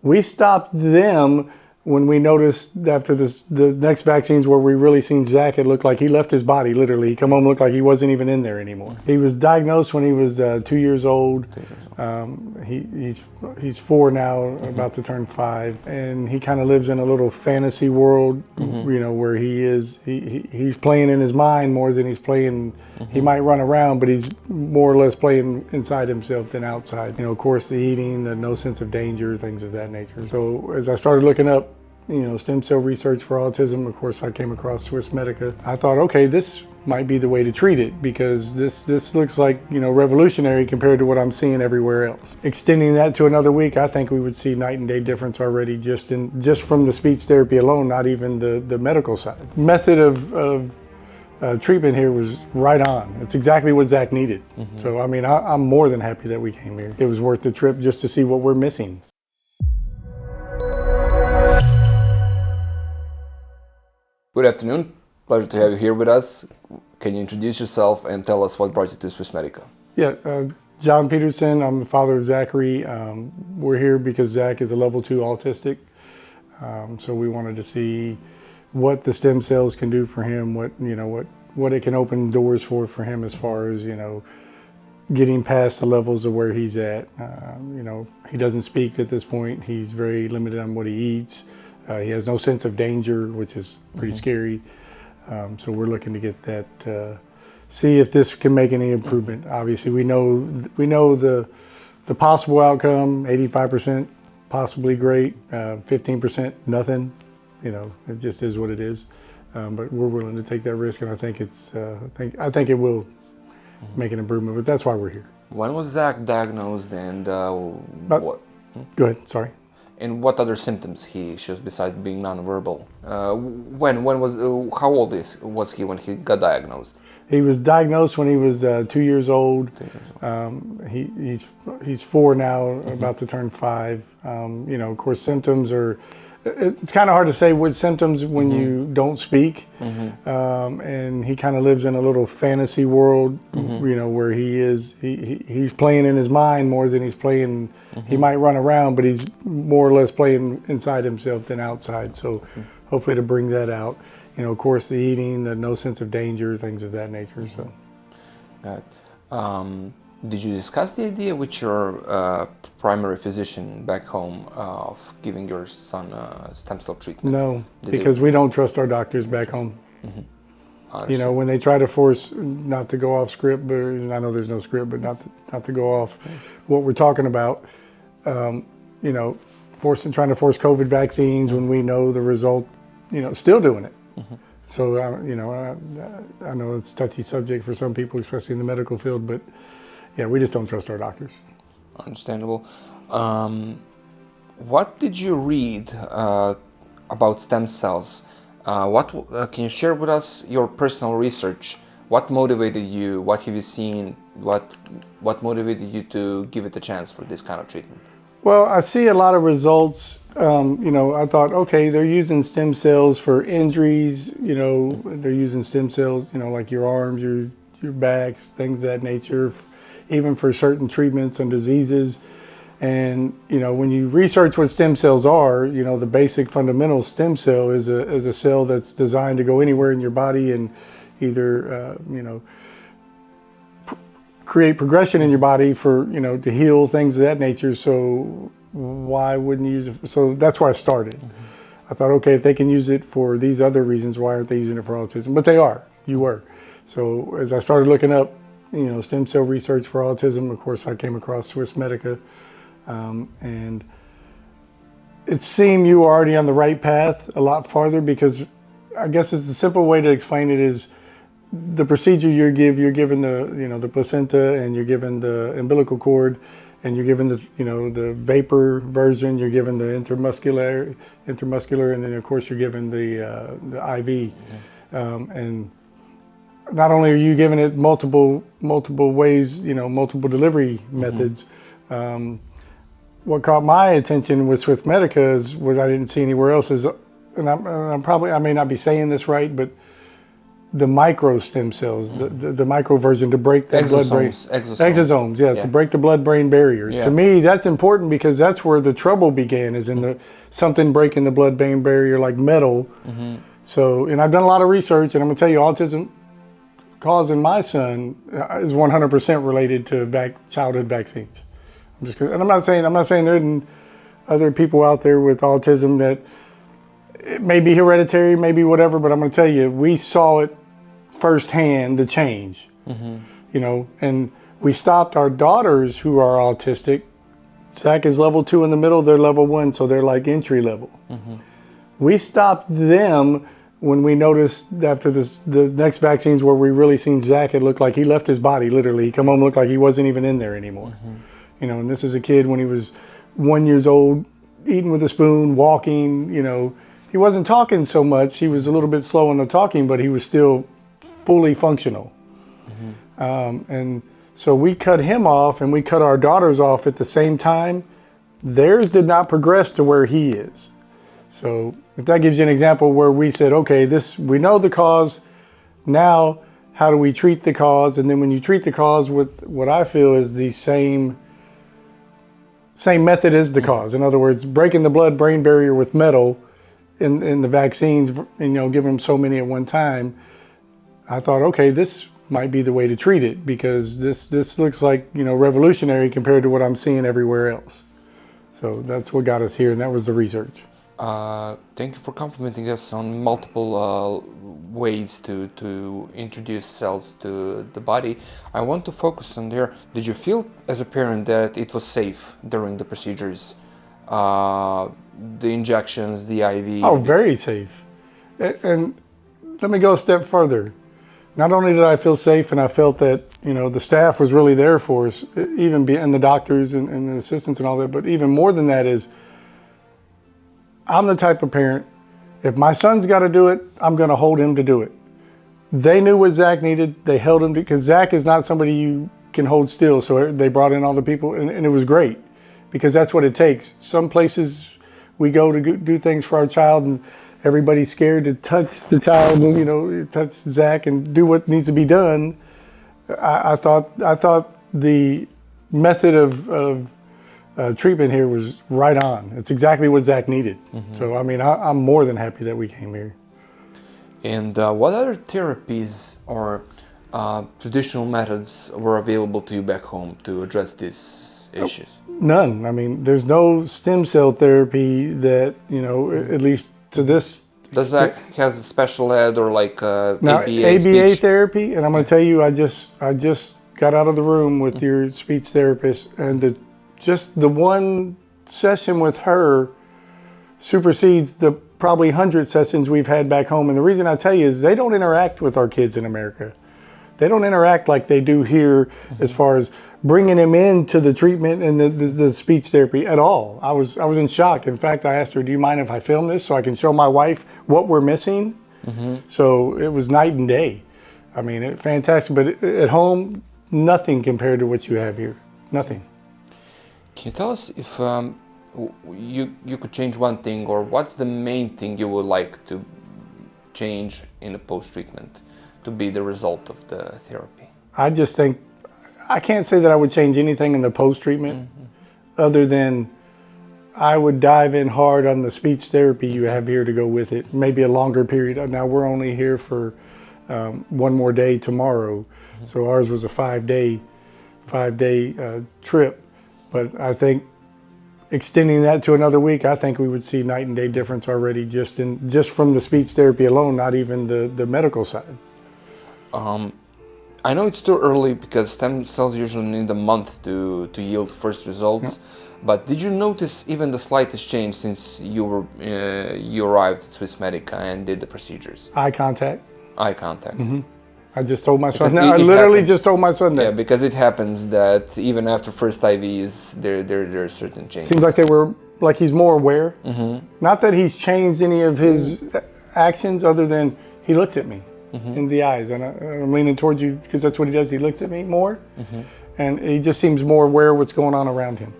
We stopped them when we noticed after the next vaccines where we really seen Zach, it looked like he left his body, literally. He come home, looked like he wasn't even in there anymore. He was diagnosed when he was 2 years old. He's 4 now, about to turn 5. And he kind of lives in a little fantasy world, where he's playing in his mind more than he's playing. He might run around, but he's more or less playing inside himself than outside. Of course, the eating, the no sense of danger, things of that nature. So as I started looking up, stem cell research for autism, of course, I came across Swiss Medica. I thought, okay, this might be the way to treat it, because this looks like, revolutionary compared to what I'm seeing everywhere else. Extending that to another week, I think we would see night and day difference already just from the speech therapy alone, not even the medical side. Method of treatment here was right on. It's exactly what Zach needed. So, I'm more than happy that we came here. It was worth the trip just to see what we're missing. Good afternoon. Pleasure to have you here with us. Can you introduce yourself and tell us what brought you to Swiss Medica? Yeah, John Peterson. I'm the father of Zachary. We're here because Zach is a level 2 autistic. So we wanted to see what the stem cells can do for him, what it can open doors for him as far as, getting past the levels of where he's at. He doesn't speak at this point. He's very limited on what he eats. He has no sense of danger, which is pretty scary. So we're looking to get that, see if this can make any improvement. Obviously, we know the possible outcome, 85% possibly great, 15% nothing. It just is what it is. But we're willing to take that risk, and I think I think it will make an improvement. But that's why we're here. When was Zach diagnosed, and what? Go ahead. Sorry. And what other symptoms he shows besides being nonverbal? How old was he when he got diagnosed? He was diagnosed when he was 2 years old. He's 4 now, about to turn 5. Of course, symptoms are. It's kind of hard to say what symptoms when you don't speak. And he kind of lives in a little fantasy world, where he's playing in his mind more than he's playing. He might run around, but he's more or less playing inside himself than outside. So hopefully to bring that out. Of course, the eating, the no sense of danger, things of that nature. So. Got it. Did you discuss the idea with your primary physician back home of giving your son stem cell treatment? No, because we don't trust our doctors back home. When they try to force not to go off script, but I know there's no script, but not to go off what we're talking about. Trying to force COVID vaccines when we know the result. Still doing it. So I know it's a touchy subject for some people, especially in the medical field, but. Yeah, we just don't trust our doctors. Understandable. What did you read about stem cells? Can you share with us your personal research? What motivated you? What have you seen? What motivated you to give it a chance for this kind of treatment? Well, I see a lot of results. I thought, okay, they're using stem cells for injuries. They're using stem cells, like your arms, your backs, things of that nature. Even for certain treatments and diseases. And, when you research what stem cells are, the basic fundamental stem cell is a cell that's designed to go anywhere in your body and either, create progression in your body for, to heal, things of that nature. So why wouldn't you use it? So that's where I started. I thought, okay, if they can use it for these other reasons, why aren't they using it for autism? But they are. You were. So as I started looking up, stem cell research for autism, of course, I came across Swiss Medica, and it seemed you were already on the right path a lot farther, because I guess it's the simple way to explain it is the procedure you're given the placenta, and you're given the umbilical cord, and you're given the vapor version, you're given the intermuscular, and then of course you're given the IV, and not only are you giving it multiple ways, multiple delivery methods. What caught my attention with Swiss Medica is what I didn't see anywhere else is, and I may not be saying this right, but the micro stem cells, the micro version to break that blood-brain exosomes, to break the blood-brain barrier. Yeah. To me, that's important because that's where the trouble began, is in the something breaking the blood-brain barrier like metal. So, and I've done a lot of research, and I'm gonna tell you, autism causing my son is 100% related to childhood vaccines. And I'm not saying there isn't other people out there with autism that it may be hereditary, maybe whatever, but I'm going to tell you, we saw it firsthand, the change, you know, and we stopped our daughters who are autistic. Zach is level 2 in the middle, they're level 1, so they're like entry level. We stopped them when we noticed after the next vaccines where we really seen Zach, it looked like he left his body, literally. He come home, looked like he wasn't even in there anymore. You know, and this is a kid when he was 1 year old, eating with a spoon, walking, you know. He wasn't talking so much. He was a little bit slow in the talking, but he was still fully functional. And so we cut him off and we cut our daughters off at the same time. Theirs did not progress to where he is. So if that gives you an example where we said, okay, we know the cause. Now, how do we treat the cause? And then when you treat the cause with what I feel is the same method as the cause. In other words, breaking the blood-brain barrier with metal in the vaccines, you know, giving them so many at one time, I thought, okay, this might be the way to treat it, because this looks like, you know, revolutionary compared to what I'm seeing everywhere else. So that's what got us here, and that was the research. Thank you for complimenting us on multiple ways to introduce cells to the body. I want to focus on there. Did you feel as a parent that it was safe during the procedures? The injections, the IV? Oh, very safe. And let me go a step further. Not only did I feel safe, and I felt that, you know, the staff was really there for us, and the doctors and the assistants and all that, but even more than that is, I'm the type of parent, if my son's got to do it, I'm going to hold him to do it. They knew what Zach needed. They held him because Zach is not somebody you can hold still. So they brought in all the people, and it was great because that's what it takes. Some places we go to do things for our child, and everybody's scared to touch the child, you know, touch Zach and do what needs to be done. I thought the method of treatment here was right on. It's exactly what Zach needed. So, I mean, I'm more than happy that we came here. And what other therapies or traditional methods were available to you back home to address these issues? None. I mean, there's no stem cell therapy that, you know, at least to this. Does Zach has a special ed or like now, ABA speech? therapy? And I'm going to tell you, I just got out of the room with your speech therapist, and just the one session with her supersedes the probably 100 sessions we've had back home. And the reason I tell you is they don't interact with our kids in America. They don't interact like they do here as far as bringing them into the treatment and the speech therapy at all. I was in shock. In fact, I asked her, do you mind if I film this so I can show my wife what we're missing? So it was night and day. I mean, fantastic. But at home, nothing compared to what you have here. Nothing. Can you tell us if you could change one thing, or what's the main thing you would like to change in a post-treatment to be the result of the therapy? I just think, I can't say that I would change anything in the post-treatment other than I would dive in hard on the speech therapy you have here to go with it, maybe a longer period. Now we're only here for one more day tomorrow, so ours was a five-day trip. But I think extending that to another week, I think we would see night and day difference already just from the speech therapy alone, not even the medical side. I know it's too early because stem cells usually need a month to yield first results. But did you notice even the slightest change since you arrived at Swiss Medica and did the procedures? Eye contact. Eye contact. I just told my son. I literally just told my son that. Yeah, because it happens that even after first IVs, there are certain changes. Seems like he's more aware. Not that he's changed any of his actions, other than he looks at me in the eyes, and I'm leaning towards you because that's what he does. He looks at me more, and he just seems more aware of what's going on around him.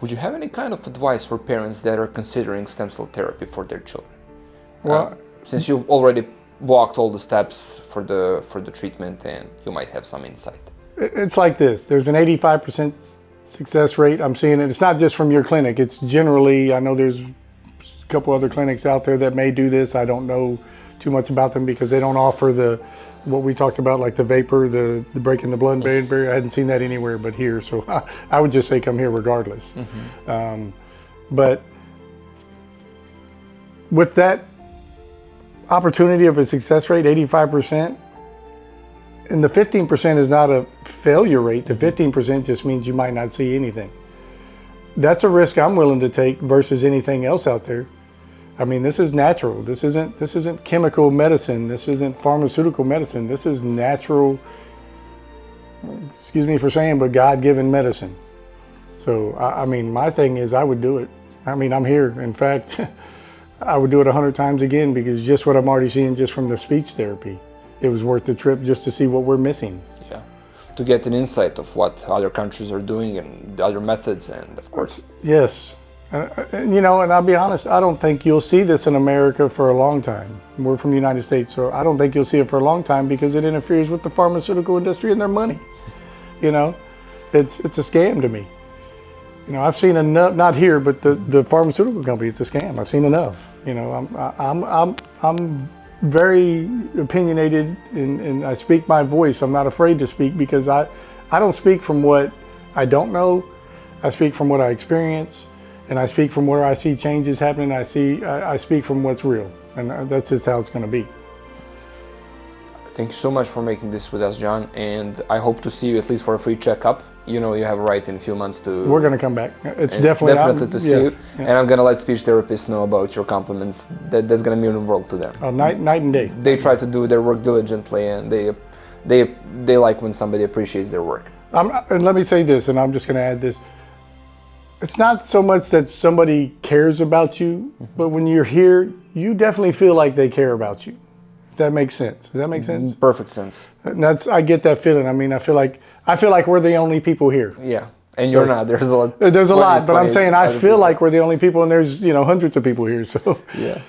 Would you have any kind of advice for parents that are considering stem cell therapy for their children? Well, since you've already walked all the steps for the treatment, and you might have some insight. It's like this. There's an 85% success rate. I'm seeing it. It's not just from your clinic. It's generally, I know there's a couple other clinics out there that may do this. I don't know too much about them because they don't offer what we talked about, like the vapor, the breaking the blood-brain barrier. I hadn't seen that anywhere but here. So I would just say come here regardless. But with that opportunity of a success rate, 85%, and the 15% is not a failure rate. The 15% just means you might not see anything. That's a risk I'm willing to take versus anything else out there. I mean, this is natural. This isn't chemical medicine. This isn't pharmaceutical medicine. This is natural, excuse me for saying, but God-given medicine. So, I mean, my thing is I would do it. I mean, I'm here. In fact, I would do it 100 times again because just what I'm already seeing just from the speech therapy, it was worth the trip just to see what we're missing. Yeah, to get an insight of what other countries are doing and the other methods, and of course. Yes. And I'll be honest, I don't think you'll see this in America for a long time. We're from the United States, so I don't think you'll see it for a long time because it interferes with the pharmaceutical industry and their money. It's a scam to me. I've seen enough, not here, but the pharmaceutical company, it's a scam. I've seen enough. I'm very opinionated and I speak my voice. I'm not afraid to speak because I don't speak from what I don't know. I speak from what I experience. And I speak from where I see changes happening. I speak from what's real, and that's just how it's going to be. Thank you so much for making this with us, John, and I hope to see you at least for a free checkup. You have a right in a few months to... We're going to come back. It's definitely to see you, and I'm going to let speech therapists know about your compliments. That's going to mean the world to them. Night and day. They try to do their work diligently, and they like when somebody appreciates their work. And let me say this, and I'm just going to add this. It's not so much that somebody cares about you, but when you're here, you definitely feel like they care about you. If that makes sense. Does that make sense? Perfect sense. And I get that feeling. I mean, I feel like we're the only people here. Yeah, and you're not. There's a lot. There's a lot, but I'm saying I feel like we're the only people, and there's hundreds of people here. So yeah,